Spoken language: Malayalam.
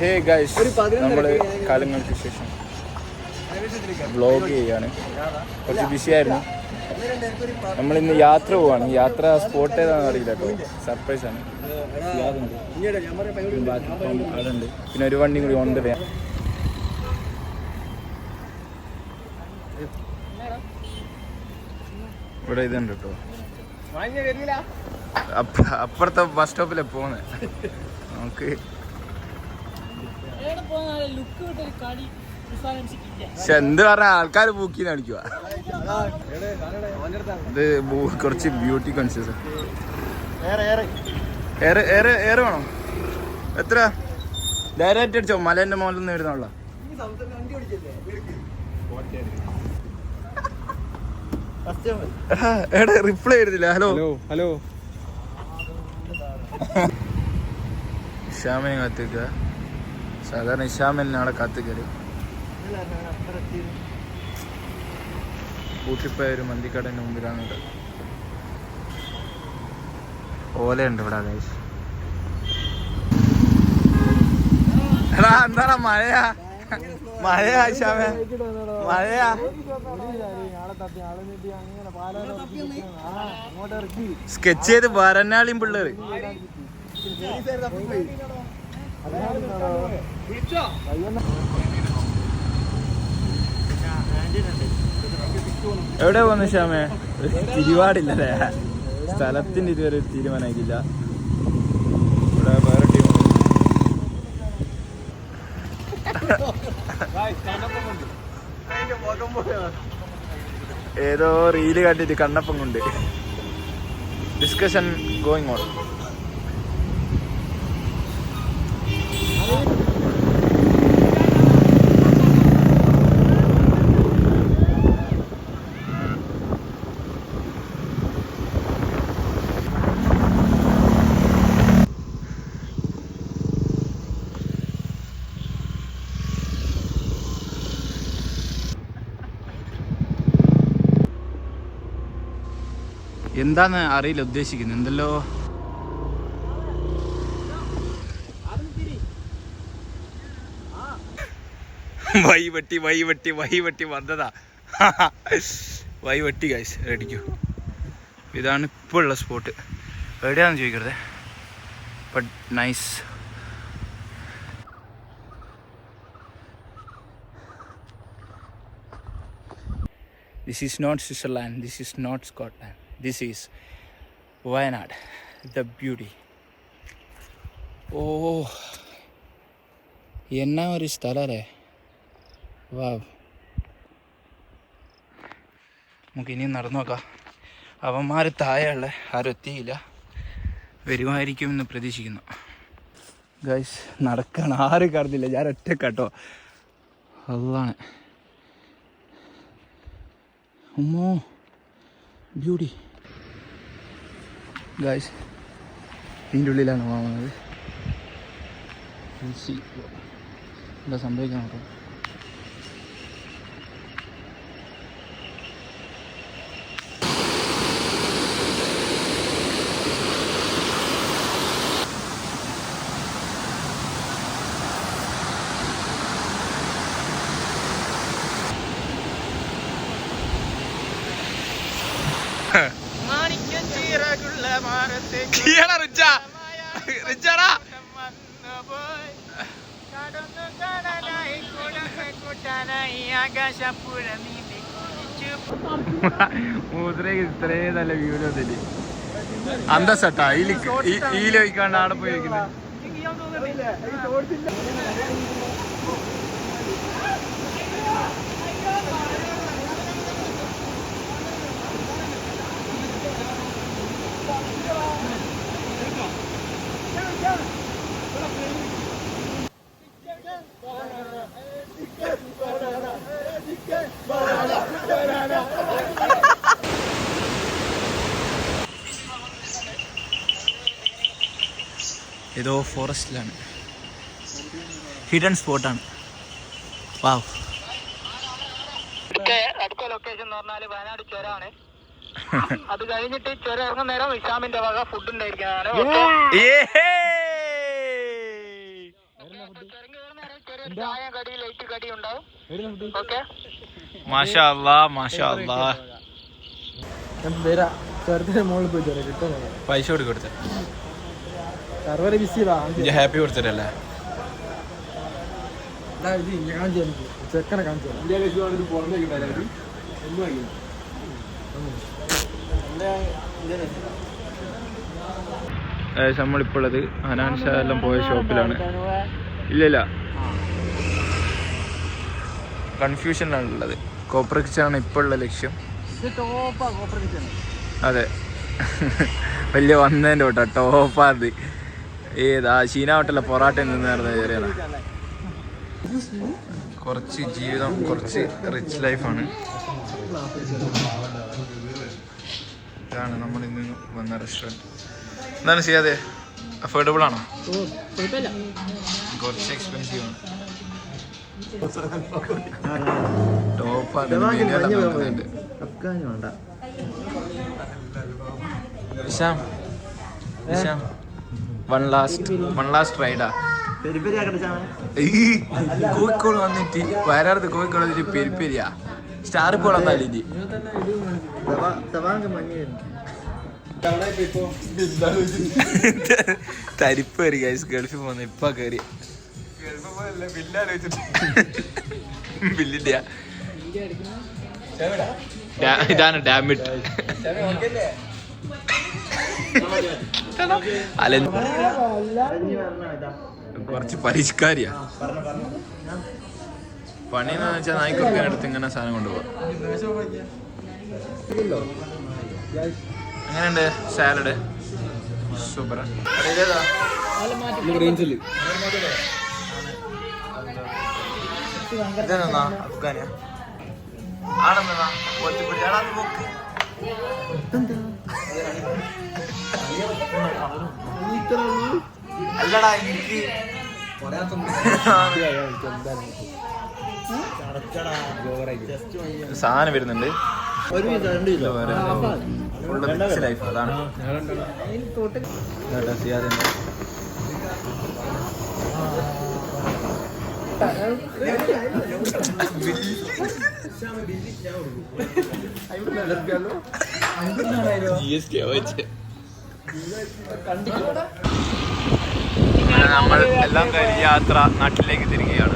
ഹേ ഗൈസ്, നമ്മൾ കാലങ്ങൾക്ക് ശേഷം വ്ളോഗ് ചെയ്യാണ്. കുറച്ച് ബിസിയായിരുന്നു. നമ്മളിന്ന് യാത്ര പോവാണ്. യാത്ര സ്പോട്ട് ഏതാണെന്ന് അറിയില്ല കേട്ടോ, സർപ്രൈസ് ആണ്. അതുണ്ട്, പിന്നെ ഒരു വണ്ടിയും കൂടി ഉണ്ട്. ഇവിടെ ഇതുണ്ട് കേട്ടോ, അപ്പുറത്തെ ബസ് സ്റ്റോപ്പിലാണ് പോകുന്നത്. നമുക്ക് പക്ഷെ എന്ത് പറഞ്ഞ ആൾക്കാർ ബുക്കിന്ന് കാണിക്കുക. ഇത് കുറച്ച് ബ്യൂട്ടി കോൺഷ്യസ്. ഏറെ വേണോ? എത്ര ഡയറക്റ്റ് അടിച്ചോ? മലേന്റെ മുകളിൽ നിന്ന് വരുന്നുള്ള റിപ്ലൈ ചെയ്തില്ല. Hello hello. ഇഷാമയും കാത്തിക്കുക. സാധാരണ ഇഷാമലിനെ അവിടെ കാത്തിക്കല്. കൂട്ടിപ്പോയ ഒരു മന്തിക്കടന്റെ മുമ്പിലാണ് ഇവിടെ. ഓലയുണ്ട് ഇവിടെ. എടാ എന്താടാ മഴയാ? മഴയാ ഇഷാമേ, മഴയാ. സ്കെച്ച് ചെയ്ത് വരനാളിയും പിള്ളേര്. എവിടെ പോന്നു ശ്യാമേ? തിരുവാടില്ലല്ലേ? സ്ഥലത്തിന്റെ ഇതുവരെ തീരുമാനമായിട്ടില്ല. ഇവിടെ വേറെ ടീം. ഏതോ റീല് കണ്ടിട്ട് കണ്ണപ്പം കൊണ്ട് ഡിസ്കഷൻ ഗോയിങ് ഓൺ. എന്താന്ന് അറിയില്ല ഉദ്ദേശിക്കുന്നത്. എന്തല്ലോ വൈവെട്ടി വന്നതാ. വൈവെട്ടി ഗൈസ്, റെഡിക്കോ. ഇതാണ് ഇപ്പോൾ ഉള്ള സ്പോട്ട്. എവിടെയാണെന്ന് ചോദിക്കരുത്, but nice. This is not Switzerland, this is not Scotland, this is Wayanad, the beauty. Oh, എന്നാ ഒരു സ്ഥലല്ലേ. വാവ്. നമുക്ക് ഇനിയും നടന്നു നോക്കാം. അവന്മാർ താഴെയുള്ള ആരും എത്തിയില്ല, വരുമായിരിക്കുമെന്ന് പ്രതീക്ഷിക്കുന്നു. ഗൈസ് നടക്കണം, ആരും കാണുന്നില്ല, ഞാൻ ഒറ്റക്കാട്ടോ. അതാണ് അമ്മോ ബ്യൂട്ടി. ഗൈസ് ഇതിൻ്റെ ഉള്ളിലാണ് പോകുന്നത്. എന്താ സംഭവിക്കാൻ നോക്കാം. ഇത്രയും നല്ല വീഡിയോ തന്നെ അന്തസ്സട്ടാ. ഈല വയ്ക്കാണ്ട് ആടെ പോയി വയ്ക്കുന്നത്. ഏതോ ഫോറസ്റ്റിലാണ്, ഹിഡൻ സ്പോട്ടാണ്. വാവ്. അടുത്ത ലൊക്കേഷൻ എന്ന് പറഞ്ഞാൽ വയനാട് ചുരമാണ്. അത് കഴിഞ്ഞിട്ട് ചുരം ഇറങ്ങുന്ന നേരം ഇഷാമിന്റെ വക ഫുഡ് ഉണ്ടായിരിക്കുന്നതാണ്. മാഷാ അല്ലാ മാഷാ അല്ലാ. പൈസ കൊടുത്ത ഹാപ്പി കൊടുത്തിട്ടല്ലേ ചെക്കനെ കാണിച്ചു നമ്മളിപ്പോൾ ഉള്ളത് ഹനാൻ ഷാ എല്ലാം പോയ ഷോപ്പിലാണ്. ഇല്ല കൺഫ്യൂഷനിലാണുള്ളത്. കോപ്രക്സാണ് ഇപ്പോൾ ഉള്ള ലക്ഷ്യം. അതെ വലിയ വന്നതിൻ്റെ തൊട്ടാ ടോപ്പാത്. ഏതാ ചീന ഹോട്ടലിലെ പൊറാട്ട നിന്ന് നടന്ന ചെറിയതാണ്. കുറച്ച് ജീവിതം കുറച്ച് റിച്ച് ലൈഫാണ്. ഇതാണ് നമ്മൾ ഇന്ന് വന്ന റെസ്റ്റോറൻറ്റ്. എന്താണ് ചെയ്യാതെ അഫോർഡബിൾ ആണോ? കുറച്ച് എക്സ്പെൻസീവ് ആണ്. ടോപ്പാണ്. One last റൈഡാ. കോഴിക്കോട് വന്നിട്ട് വയനാട് കോഴിക്കോട് വന്നിട്ട് പെരിപ്പെരിയാ സ്റ്റാർ ഇപ്പോൾ വന്നാലി തരിപ്പ് കയറി ഗൈസ്. ഗൾഫിൽ പോന്ന ഇപ്പൊ കയറി ബില്ലില്ല. ഇതാണ് ഡാമിറ്റ്. അല്ല കുറച്ച് പരിഷ്കാരിയാ. പണിന്ന് വെച്ചാൽ നായ്ക്കൊടുക്കാനടുത്ത് ഇങ്ങനെ സാധനം കൊണ്ടുപോവാ. എങ്ങനെയുണ്ട് സാലഡ്? സൂപ്പറാ. ഇതെന്നാ അഫ്ഗാനിയാ ആണെന്നാ നോക്ക്. അല്ലടാ എനിക്ക് സാധനം വരുന്നുണ്ട്. ലൈഫ് അതാണ്. നമ്മൾ എല്ലാം കഴിഞ്ഞ് യാത്ര നാട്ടിലേക്ക് തിരികെയാണ്.